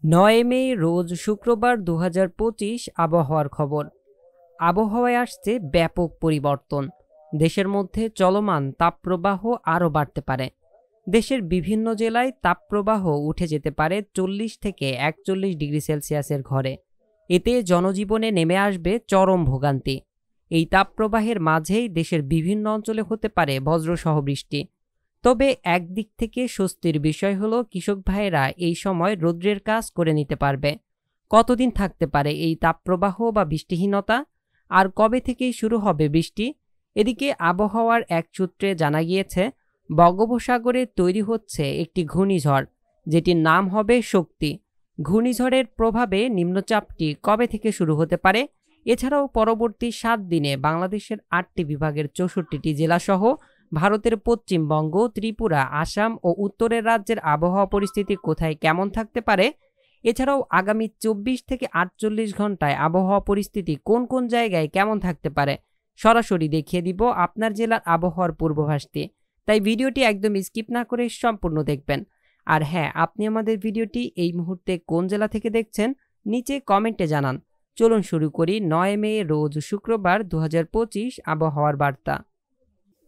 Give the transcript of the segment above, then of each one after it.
৯ মে রোজ শুক্রবার ২০২৫ আবহাওয়ার খবর। আবহাওয়ায় আসছে ব্যাপক পরিবর্তন। দেশের মধ্যে চলমান তাপপ্রবাহ আরও বাড়তে পারে। দেশের বিভিন্ন জেলায় তাপপ্রবাহ উঠে যেতে পারে ৪০ থেকে ৪১ ডিগ্রি সেলসিয়াসের ঘরে। এতে জনজীবনে নেমে আসবে চরম ভোগান্তি। এই তাপপ্রবাহের মাঝেই দেশের বিভিন্ন অঞ্চলে হতে পারে বজ্রসহ বৃষ্টি। তবে একদিক থেকে স্বস্তির বিষয় হলো কৃষক ভাইয়েরা এই সময় রৌদ্রের কাজ করে নিতে পারবে। কতদিন থাকতে পারে এই তাপপ্রবাহ বা বৃষ্টিহীনতা, আর কবে থেকেই শুরু হবে বৃষ্টি? এদিকে আবহাওয়ার এক সূত্রে জানা গিয়েছে, বঙ্গোপসাগরে তৈরি হচ্ছে একটি ঘূর্ণিঝড়, যেটির নাম হবে শক্তি। ঘূর্ণিঝড়ের প্রভাবে নিম্নচাপটি কবে থেকে শুরু হতে পারে? এছাড়াও পরবর্তী ৭ দিনে বাংলাদেশের ৮টি বিভাগের ৬৪টি জেলাসহ ভারতের পশ্চিমবঙ্গ, ত্রিপুরা, আসাম ও উত্তরের রাজ্যের আবহাওয়া পরিস্থিতি কোথায় কেমন থাকতে পারে? এছাড়াও আগামী ২৪ থেকে ৪৮ ঘন্টায় আবহাওয়া পরিস্থিতি কোন কোন জায়গায় কেমন থাকতে পারে সরাসরি দেখিয়ে দিব আপনার জেলার আবহাওয়ার পূর্বাভাসটি। তাই ভিডিওটি একদম স্কিপ না করে সম্পূর্ণ দেখবেন। আর হ্যাঁ, আপনি আমাদের ভিডিওটি এই মুহূর্তে কোন জেলা থেকে দেখছেন নিচে কমেন্টে জানান। চলুন শুরু করি ৯ মে রোজ শুক্রবার ২০২৫ আবহাওয়ার বার্তা।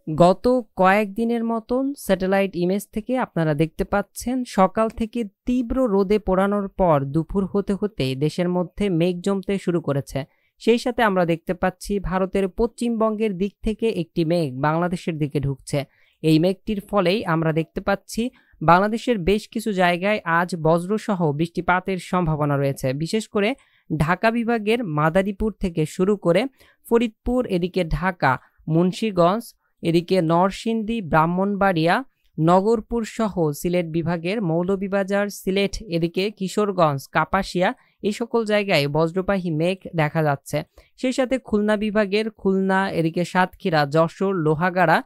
গত কয়েকদিনের মতন স্যাটেলাইট ইমেজ থেকে আপনারা দেখতে পাচ্ছেন, সকাল থেকে তীব্র রোদে পোড়ানোর পর দুপুর হতে হতে দেশের মধ্যে মেঘ জমতে শুরু করেছে। সেই সাথে আমরা দেখতে পাচ্ছি ভারতের পশ্চিমবঙ্গের দিক থেকে একটি মেঘ বাংলাদেশের দিকে ঢুকছে। এই মেঘটির ফলেই আমরা দেখতে পাচ্ছি বাংলাদেশের বেশ কিছু জায়গায় আজ বজ্রসহ বৃষ্টিপাতের সম্ভাবনা রয়েছে। বিশেষ করে ঢাকা বিভাগের মাদারীপুর থেকে শুরু করে ফরিদপুর, এদিকে ঢাকা, মুন্সিগঞ্জ, এদিকে নরসিংদী, ব্রাহ্মণবাড়িয়া, নগরপুর সহ সিলেট বিভাগের মৌলভীবাজার, সিলেট, এদিকে কিশোরগঞ্জ, কাপাসিয়া এই সকল জায়গায় বজ্রবাহী মেঘ দেখা যাচ্ছে। সেই সাথে খুলনা বিভাগের খুলনা, এদিকে সাতক্ষীরা, যশোর, লোহাগাড়া,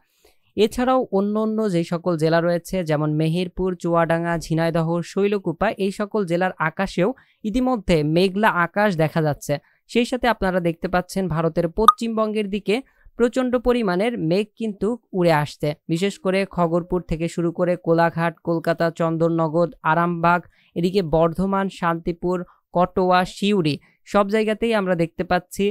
এছাড়াও অন্য অন্য যে সকল জেলা রয়েছে যেমন মেহেরপুর, চুয়াডাঙ্গা, ঝিনাইদহ, শৈলকুপা এই সকল জেলার আকাশেও ইতিমধ্যে মেঘলা আকাশ দেখা যাচ্ছে। সেই সাথে আপনারা দেখতে পাচ্ছেন ভারতের পশ্চিমবঙ্গের দিকে প্রচণ্ড পরিমাণের মেঘ কিন্তু উড়ে আসছে। বিশেষ করে খগরপুর থেকে শুরু করে কোলাঘাট, কলকাতা, চন্দননগর, আরামবাগ, এদিকে বর্ধমান, শান্তিপুর, কটোয়া, সিউড়ি সব জায়গাতেই আমরা দেখতে পাচ্ছি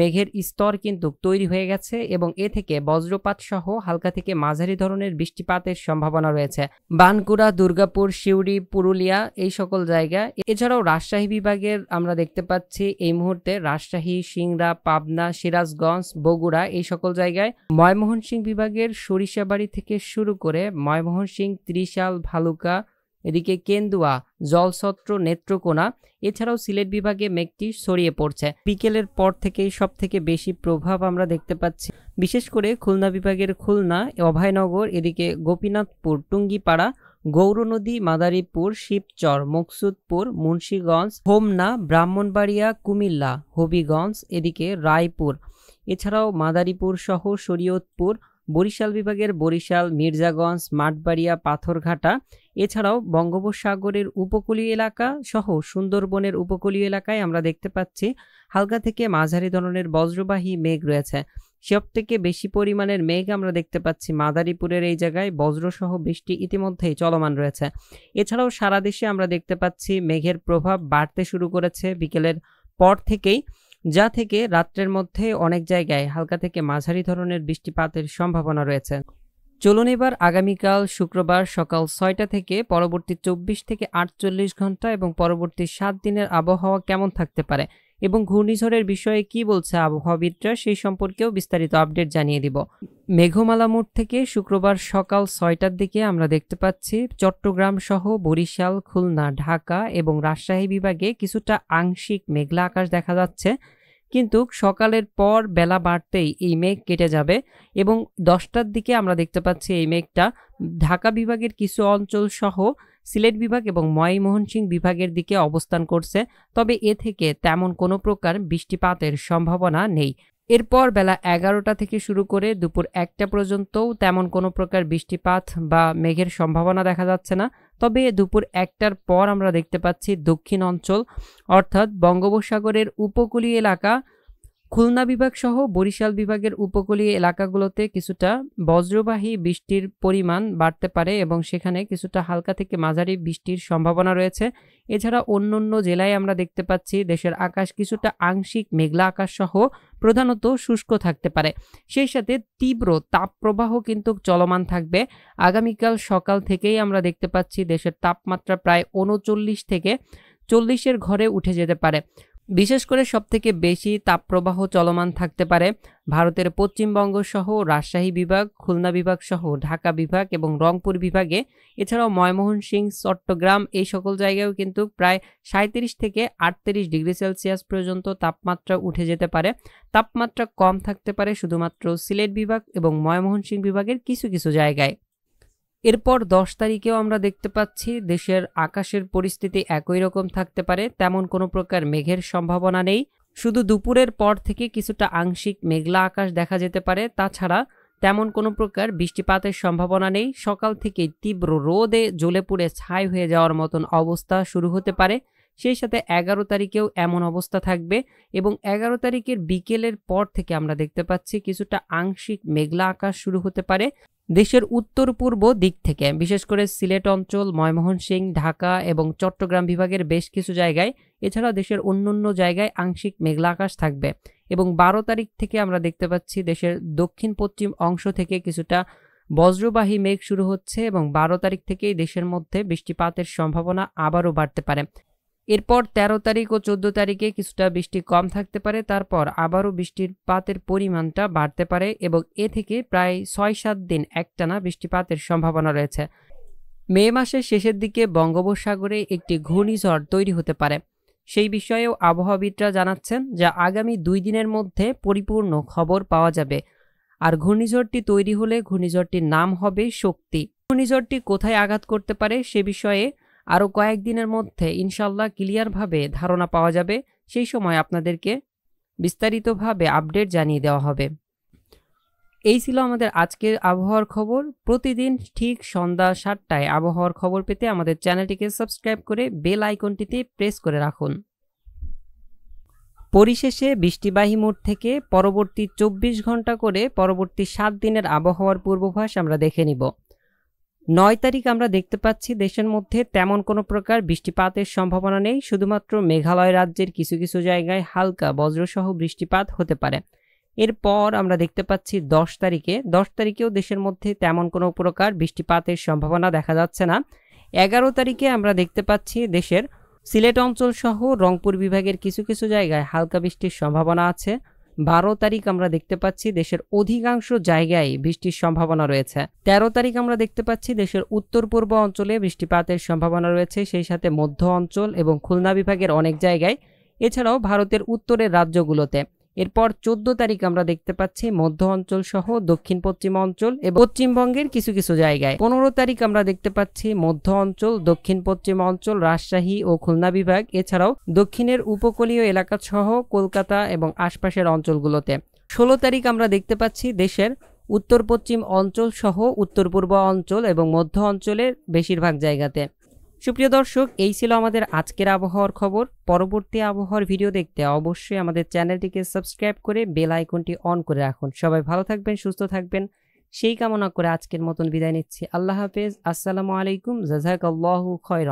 মেঘের স্তর কিন্তু তৈরি হয়ে গেছে এবং এ থেকে বজ্রপাত সহ হালকা থেকে মাঝারি ধরনের বৃষ্টিপাতের সম্ভাবনা রয়েছে বানকুড়া, দুর্গাপুর, সিউড়ি, পুরুলিয়া এই সকল জায়গা। এছাড়াও রাজশাহী বিভাগের আমরা দেখতে পাচ্ছি এই মুহূর্তে রাজশাহী, সিংড়া, পাবনা, সিরাজগঞ্জ, বগুড়া এই সকল জায়গায়। ময়মনসিংহ বিভাগের সরিষাবাড়ি থেকে শুরু করে ময়মনসিংহ, ত্রিশাল, ভালুকা, এদিকে কেন্দুয়া, জলছত্র, নেত্রকোনা, এছাড়াও সিলেট বিভাগে মেঘটি ছড়িয়ে পড়ছে। বিকেলের পর থেকেই সব থেকে বেশি প্রভাব আমরা দেখতে পাচ্ছি বিশেষ করে খুলনা বিভাগের খুলনা, অভয়নগর, এদিকে গোপীনাথপুর, টুঙ্গিপাড়া, গৌরনদী, মাদারীপুর, শিবচর, মুকসুদপুর, মুন্সিগঞ্জ, হোমনা, ব্রাহ্মণবাড়িয়া, কুমিল্লা, হবিগঞ্জ, এদিকে রায়পুর, এছাড়াও মাদারীপুর সহ শরীয়তপুর, বরিশাল বিভাগের বরিশাল, মির্জাগঞ্জ, মাঠবাড়িয়া, পাথরঘাটা, এছাড়াও বঙ্গোপসাগরের উপকূলীয় এলাকা সহ সুন্দরবনের উপকূলীয় এলাকায় আমরা দেখতে পাচ্ছি হালকা থেকে মাঝারি ধরনের বজ্রবাহী মেঘ রয়েছে। সব থেকে বেশি পরিমাণের মেঘ আমরা দেখতে পাচ্ছি মাদারীপুরের এই জায়গায়, বজ্রসহ বৃষ্টি ইতিমধ্যেই চলমান রয়েছে। এছাড়াও সারা দেশে আমরা দেখতে পাচ্ছি মেঘের প্রভাব বাড়তে শুরু করেছে বিকেলের পর থেকেই, যা থেকে রাত্রের মধ্যে অনেক জায়গায় হালকা থেকে মাঝারি ধরনের বৃষ্টিপাতের সম্ভাবনা রয়েছে। চলুন এবার আগামীকাল শুক্রবার সকাল ৬টা থেকে পরবর্তী ২৪ থেকে ৪৮ ঘন্টা এবং পরবর্তী ৭ দিনের আবহাওয়া কেমন থাকতে পারে এবং ঘূর্ণিঝড়ের বিষয়ে কি বলছে আবহাওয়াবিদরা সেই সম্পর্কেও বিস্তারিত আপডেট জানিয়ে দিব। মেঘমালা মোড় থেকে শুক্রবার সকাল ৬টার দিকে আমরা দেখতে পাচ্ছি চট্টগ্রাম সহ বরিশাল, খুলনা, ঢাকা এবং রাজশাহী বিভাগে কিছুটা আংশিক মেঘলা আকাশ দেখা যাচ্ছে, কিন্তু সকালের পর বেলা বাড়তেই এই মেঘ কেটে যাবে এবং 10টার দিকে আমরা দেখতে পাচ্ছি এই মেঘটা ঢাকা বিভাগের কিছু অঞ্চল সহ সিলেট বিভাগ এবং ময়মনসিংহ বিভাগের দিকে অবস্থান করছে। তবে এ থেকে তেমন কোনো প্রকার বৃষ্টিপাতের সম্ভাবনা নেই। এরপর বেলা 11টা থেকে শুরু করে দুপুর 1টা পর্যন্তও তেমন কোনো প্রকার বৃষ্টিপাত বা মেঘের সম্ভাবনা দেখা যাচ্ছে না। তবে দুপুর 1টার পর আমরা দেখতে পাচ্ছি দক্ষিণ অঞ্চল অর্থাৎ বঙ্গোপসাগরের উপকূলীয় এলাকা খুলনা বিভাগ সহ বরিশাল বিভাগের উপকূলীয় এলাকাগুলোতে কিছুটা বজ্রবাহী বৃষ্টির পরিমাণ বাড়তে পারে এবং সেখানে কিছুটা হালকা থেকে মাঝারি বৃষ্টির সম্ভাবনা রয়েছে। এছাড়া অন্যান্য জেলায় আমরা দেখতে পাচ্ছি দেশের আকাশ কিছুটা আংশিক মেঘলা আকাশ সহ প্রধানত শুষ্ক থাকতে পারে। সেই সাথে তীব্র তাপপ্রবাহ কিন্তু চলমান থাকবে। আগামীকাল সকাল থেকেই আমরা দেখতে পাচ্ছি দেশের তাপমাত্রা প্রায় ৩৯ থেকে ৪০-এর ঘরে উঠে যেতে পারে। বিশেষ করে সবথেকে বেশি তাপপ্রবাহ চলমান থাকতে পারে ভারতের পশ্চিমবঙ্গ সহ রাজশাহী বিভাগ, খুলনা বিভাগ সহ ঢাকা বিভাগ এবং রংপুর বিভাগে। এছাড়াও ময়মনসিংহ, চট্টগ্রাম এই সকল জায়গায়ও কিন্তু প্রায় ৩৭ থেকে ৩৮ ডিগ্রি সেলসিয়াস পর্যন্ত তাপমাত্রা উঠে যেতে পারে। তাপমাত্রা কম থাকতে পারে শুধুমাত্র সিলেট বিভাগ এবং ময়মনসিংহ বিভাগের কিছু কিছু জায়গায়। এরপর 10 তারিখেও আমরা দেখতে পাচ্ছি দেশের আকাশের পরিস্থিতি একই রকম থাকতে পারে, তেমন কোনো প্রকার মেঘের সম্ভাবনা নেই। শুধু দুপুরের পর থেকে কিছুটা আংশিক মেঘলা আকাশ দেখা যেতে পারে, তাছাড়া তেমন কোনো প্রকার বৃষ্টিপাতের সম্ভাবনা নেই। সকাল থেকেই তীব্র রোদে জ্বলে পুড়ে ছাই হয়ে যাওয়ার মতন অবস্থা শুরু হতে পারে। সেই সাথে 11 তারিখেও এমন অবস্থা থাকবে এবং 11 তারিখের বিকেলের পর থেকে আমরা দেখতে পাচ্ছি কিছুটা আংশিক মেঘলা আকাশ শুরু হতে পারে দেশের উত্তর পূর্ব দিক থেকে, বিশেষ করে সিলেট অঞ্চল, ময়মনসিংহ, ঢাকা এবং চট্টগ্রাম বিভাগের বেশ কিছু জায়গায়। এছাড়া দেশের অন্যান্য জায়গায় আংশিক মেঘলা আকাশ থাকবে এবং 12 তারিখ থেকে আমরা দেখতে পাচ্ছি দেশের দক্ষিণ পশ্চিম অংশ থেকে কিছুটা বজ্রবাহী মেঘ শুরু হচ্ছে এবং 12 তারিখ থেকেই দেশের মধ্যে বৃষ্টিপাতের সম্ভাবনা আবারও বাড়তে পারে। এরপর 13 তারিখ ও 14 তারিখে কিছুটা বৃষ্টি কম থাকতে পারে, তারপর আবারও বৃষ্টিপাতের পরিমাণটা বাড়তে পারে এবং এ থেকে প্রায় 6-7 দিন একটানা বৃষ্টিপাতের সম্ভাবনা রয়েছে। মে মাসের শেষের দিকে বঙ্গোপসাগরে একটি ঘূর্ণিঝড় তৈরি হতে পারে। সেই বিষয়েও আবহাওয়াবিদরা জানাচ্ছেন যে আগামী 2 দিনের মধ্যে পরিপূর্ণ খবর পাওয়া যাবে। আর ঘূর্ণিঝড়টি তৈরি হলে ঘূর্ণিঝড়টির নাম হবে শক্তি। ঘূর্ণিঝড়টি কোথায় আঘাত করতে পারে সে বিষয়ে আরও কয়েকদিনের মধ্যে ইনশাল্লাহ ক্লিয়ারভাবে ধারণা পাওয়া যাবে। সেই সময় আপনাদেরকে বিস্তারিতভাবে আপডেট জানিয়ে দেওয়া হবে। এই ছিল আমাদের আজকের আবহাওয়ার খবর। প্রতিদিন ঠিক সন্ধ্যা 7টায় আবহাওয়ার খবর পেতে আমাদের চ্যানেলটিকে সাবস্ক্রাইব করে বেল আইকনটিতে প্রেস করে রাখুন। পরিশেষে বৃষ্টিবাহী মোড থেকে পরবর্তী 24 ঘন্টা করে পরবর্তী 7 দিনের আবহাওয়ার পূর্বাভাস আমরা দেখে নিব। 9 তারিখ আমরা দেখতে পাচ্ছি দেশের মধ্যে তেমন কোনো প্রকার বৃষ্টিপাতের সম্ভাবনা নেই, শুধুমাত্র মেঘালয় রাজ্যের কিছু কিছু জায়গায় হালকা বজ্রসহ বৃষ্টিপাত হতে পারে। এরপর আমরা দেখতে পাচ্ছি 10 তারিখেও দেশের মধ্যে তেমন কোনো প্রকার বৃষ্টিপাতের সম্ভাবনা দেখা যাচ্ছে না। 11 তারিখে আমরা দেখতে পাচ্ছি দেশের সিলেট অঞ্চল সহ রংপুর বিভাগের কিছু কিছু জায়গায় হালকা বৃষ্টির সম্ভাবনা আছে। 12 তারিখ আমরা দেখতে পাচ্ছি দেশের অধিকাংশ জায়গায় বৃষ্টির সম্ভাবনা রয়েছে। 13 তারিখ আমরা দেখতে পাচ্ছি দেশের উত্তর পূর্ব অঞ্চলে বৃষ্টিপাতের সম্ভাবনা রয়েছে, সেই সাথে মধ্য অঞ্চল এবং খুলনা বিভাগের অনেক জায়গায়, এছাড়াও ভারতের উত্তরের রাজ্যগুলোতে। এরপর 14 তারিখ আমরা দেখতে পাচ্ছি মধ্য অঞ্চল সহ দক্ষিণ পশ্চিম অঞ্চল এবং পশ্চিমবঙ্গের কিছু কিছু জায়গায়। 15 তারিখ আমরা দেখতে পাচ্ছি মধ্য অঞ্চল, দক্ষিণ পশ্চিম অঞ্চল, রাজশাহী ও খুলনা বিভাগ, এছাড়াও দক্ষিণের উপকূলীয় এলাকা সহ কলকাতা এবং আশপাশের অঞ্চলগুলোতে। 16 তারিখ আমরা দেখতে পাচ্ছি দেশের উত্তর পশ্চিম অঞ্চল সহ উত্তর পূর্ব অঞ্চল এবং মধ্য অঞ্চলের বেশিরভাগ জায়গাতে। সুপ্রিয় দর্শক, এই ছিল আমাদের আজকের আবহাওয়ার খবর। পরবর্তী আবহাওয়ার ভিডিও দেখতে অবশ্যই আমাদের চ্যানেলটিকে সাবস্ক্রাইব করে বেল আইকনটি অন করে রাখুন। সবাই ভালো থাকবেন, সুস্থ থাকবেন, সেই কামনা করে আজকের মতন বিদায় নিচ্ছি। আল্লাহ হাফেজ। আসসালামু আলাইকুম। জাযাকাল্লাহু খায়রান।